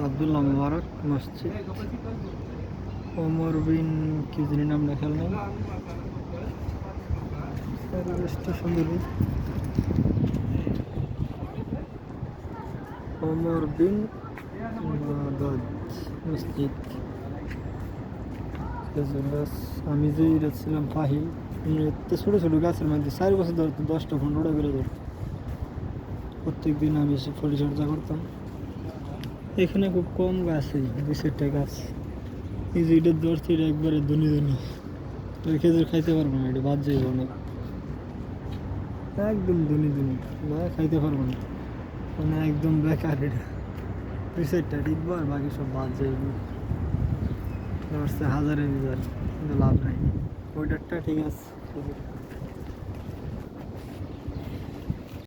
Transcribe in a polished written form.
আব্দুল্লাহ মুবারক মসজিদ, ওমর বিন কি জানি নাম লেখা নেই। সুন্দর ওমর বিন মসজিদ। আমি যে ছিলাম পাহিল, ছোটো ছোটো গাছের মধ্যে 4 বছর ধরতো, 10টা-15টা করে ধরতো। প্রত্যেক দিন আমি এসে পরিচর্যা করতাম। এখানে খুব কম গাছই, 2-4টা গাছ। এই যে এটা ধরছি, এটা একবারে ধনী খেজুর খাইতে পারবো না, এটা বাদ যাইব অনেক, একদম ধনী না খাইতে পারবো না, মানে একদম বেকার। এটা 2-4টা টিপবো আর বাকি সব বাদ যাইব। ধরছে হাজারের ভিতর, কিন্তু লাভ নাই। ওইটারটা ঠিক আছে।